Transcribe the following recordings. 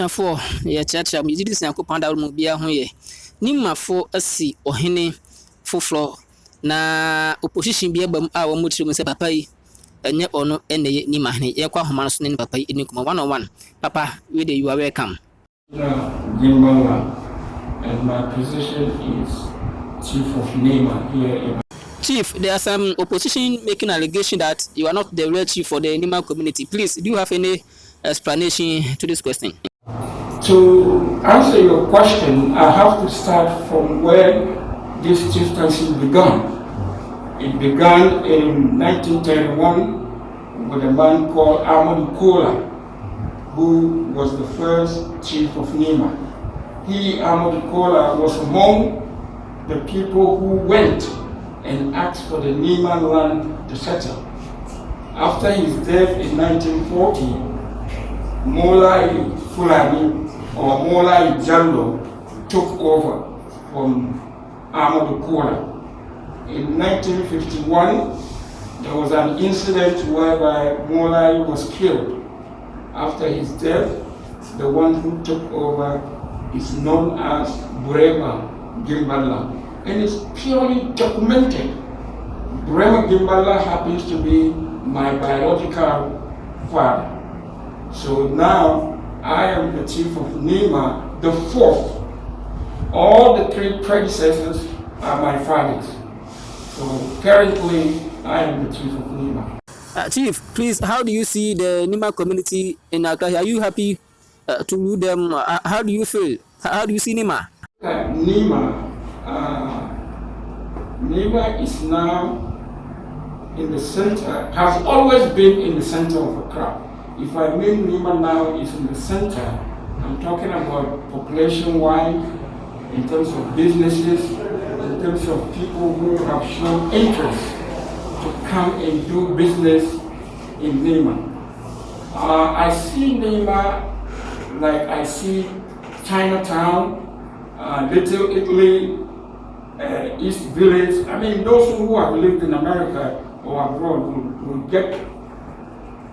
for ye chacha mi didi san ko panda mu bia ho ye Nima fo asi ohene foforo na opposition bia bam a wo mutiri mu se papa yi enye ono ene Nima hene ye kwa homa so ne papa yi eni kuma 1-on-1 papa we dey you are welcome. And my position is Chief of Nima here in Chief, there are some opposition making allegation that you are not the real chief for the Nima community. Please, do you have any explanation to this question? To answer your question, I have to start from where this chieftaincy began. It began in 1931 with a man called Ahmadu Kola, who was the first chief of Nima. He, Ahmadu Kola, was among the people who went and asked for the Nima land to settle. After his death in 1940, Molai Fulani or Molai Jallo took over from Ahmadu Kola. In 1951, there was an incident whereby Molai was killed. After his death, the one who took over is known as Burema Gimbala, and it's purely documented. Burema Gimbala happens to be my biological father. So now I am the chief of Nima, the fourth. All the three predecessors are my fathers. So currently I am the chief of Nima. Chief, please, how do you see the Nima community in Accra? Are you happy to rule them? How do you feel? How do you see Nima? Nima is now in the center, has always been in the center of Accra. If I mean Nima now is in the center, I'm talking about population-wise, in terms of businesses, in terms of people who have shown interest to come and do business in Nima. I see Nima like I see Chinatown, Little Italy, East Village. I mean, those who have lived in America or abroad will get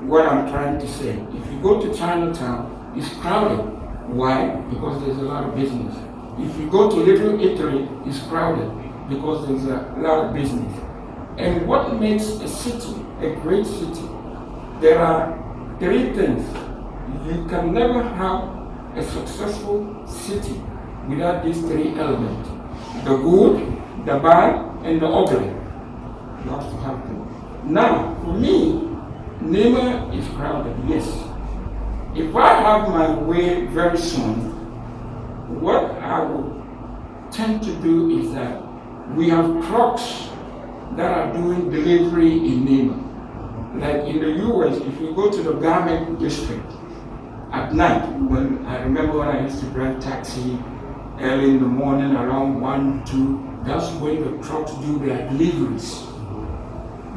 what I'm trying to say. If you go to Chinatown, it's crowded. Why? Because there's a lot of business. If you go to Little Italy, it's crowded because there's a lot of business. And what makes a city a great city? There are three things. You can never have a successful city without these three elements: the good, the bad, and the ugly. You have to have them. Now, for me, Nima is crowded, yes. If I have my way very soon, what I would tend to do is that we have trucks that are doing delivery in Nima. Like in the US, if you go to the garment district at night, when I remember when I used to drive taxi early in the morning around 1, 2, that's when the trucks do their deliveries.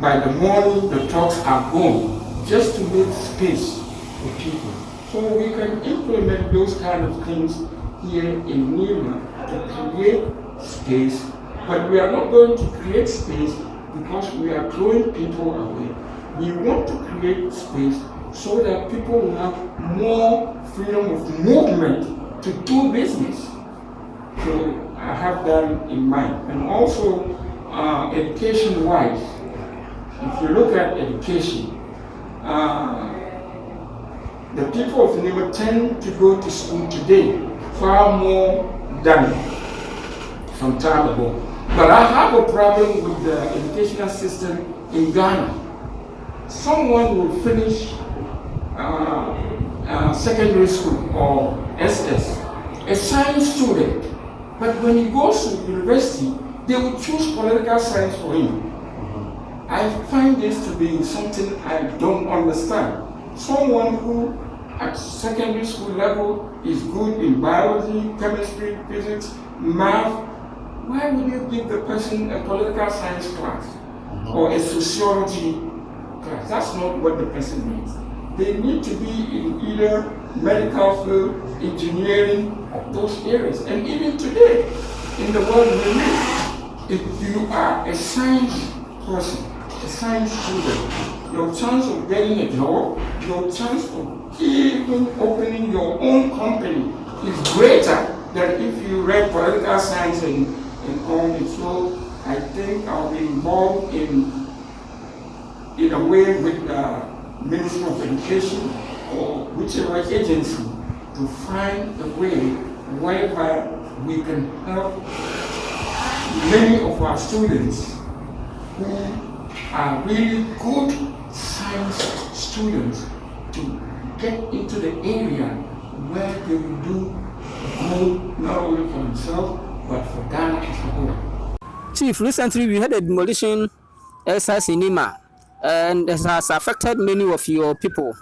By the morning, the trucks are gone just to make space for people. So we can implement those kind of things here in Nima to create space, but we are not going to create space because we are throwing people away. We want to create space so that people will have more freedom of movement to do business. So I have that in mind. And also, education-wise, if you look at education, the people of Nima tend to go to school today far more than some time ago. But I have a problem with the educational system in Ghana. Someone will finish secondary school or SS, a science student, but when he goes to university, they will choose political science for him. I find this to be something I don't understand. Someone who at secondary school level is good in biology, chemistry, physics, math, why would you give the person a political science class or a sociology class? That's not what the person needs. They need to be in either medical field, engineering, those areas. And even today, in the world we live, if you are a science person, a science student, your chance of getting a job, your chance of even opening your own company is greater than if you read political science and all this. So I think I'll be involved in a way with the Ministry of Education or whichever agency to find a way whereby we can help many of our students who are really good science students to get into the area where they will do good not only for themselves but for Ghana as a whole. Chief, recently we had a demolition exercise in Nima, and it has affected many of your people.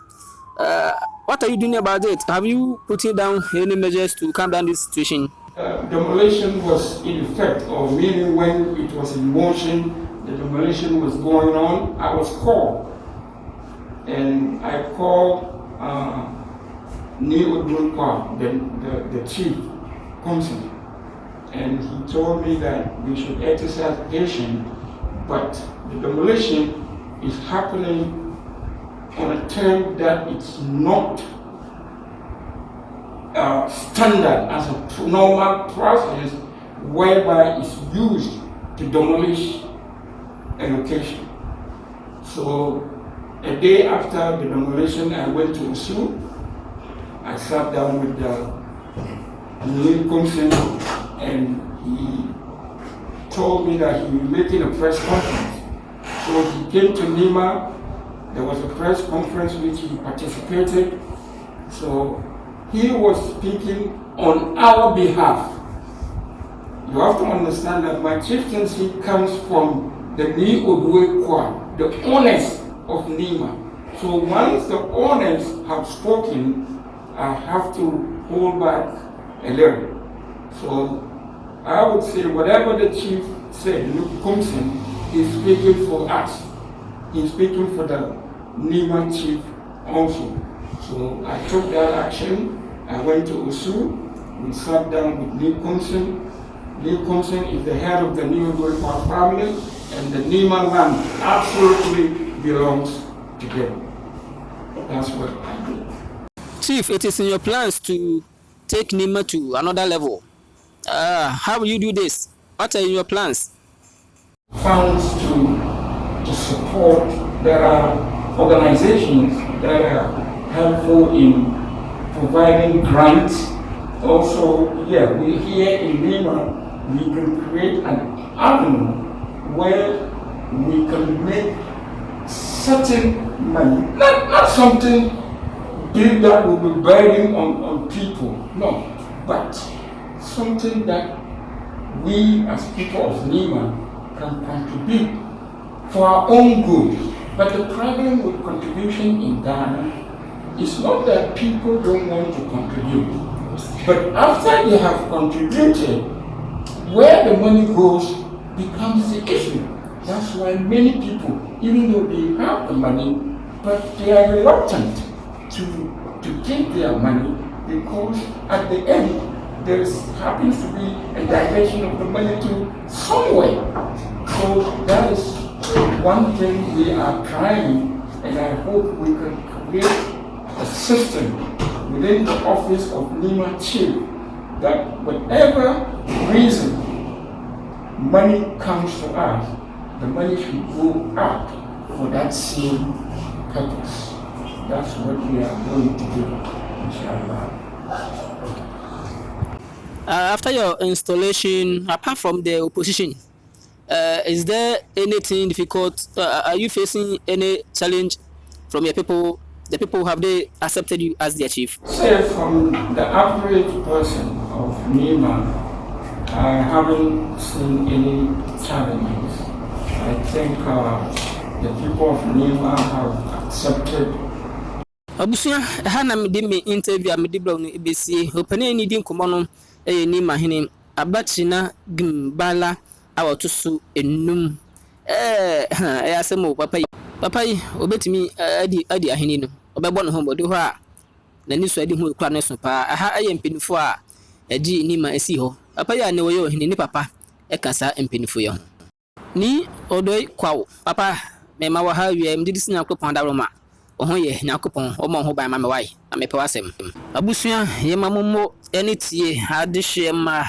What are you doing about it? Have you put down any measures to calm down this situation? Demolition was in effect, or meaning when it was in motion, the demolition was going on. I was called, and I called Nima, the chief counsel, and he told me that we should exercise patience, but the demolition is happening on a term that it's not standard as a normal process whereby it's used to demolish a location. So a day after the demolition, I went to Usu. I sat down with the Lincoln, and he told me that he was making a press conference. So he came to Nima. There was a press conference which he participated. So he was speaking on our behalf. You have to understand that my chieftaincy comes from the Ni Odwe Kwa, the owners of Nima. So once the owners have spoken, I have to hold back a little. So I would say whatever the chief said, Luke Kumsen, is speaking for us. He's speaking for the Nima Chief also. So I took that action. I went to Usu. We sat down with Lee Kumsen. Lee Kumsen is the head of the Nima family, and the Nima land absolutely belongs to them. That's what I did. Chief, it is in your plans to take Nima to another level. How will you do this? What are your plans? Funds to support. There are organizations that are helpful in providing grants. Also, we here in Lima, we can create an avenue where we can make certain money, not something big that will be burden on people, no, but something that we as people of Lima can contribute for our own good. But the problem with contribution in Ghana is not that people don't want to contribute, but after they have contributed, where the money goes becomes the issue. That's why many people, even though they have the money, but they are reluctant to take their money because at the end there happens to be a diversion of the money to somewhere. So that is one thing we are trying, and I hope we can create a system within the office of Nima Chief that whatever reason money comes to us, the money should go out for that same purpose. That's what we are going to do, inshallah. After your installation, apart from the opposition, is there anything difficult? Are you facing any challenge from your people? The people, have they accepted you as their chief? Say from the average person of Nima, I haven't seen any challenges. I think the people of Nima have accepted. Abusia, hana mede me interview amede bro no ebesi. Opane ni di nkomo no Nima hene abachina gimbala awatoso enum. Asemo papa yi obetimi adi ahene no. Obebo no hombo de ho a na ni so adi ho ekura ne so pa. Aha aye mpinifo a edi Nima esi ho. Papa ya ne wo yo hene ni papa kasa mpinifo ye ho. Ni odoi kwawo papa me ma wa ha wi me didi sina Nyankopɔn da roma ho ye Nyankopɔn o ma ho ban ma me wai na me pe wasem abusua ye ma momo ene tie ade hwe ma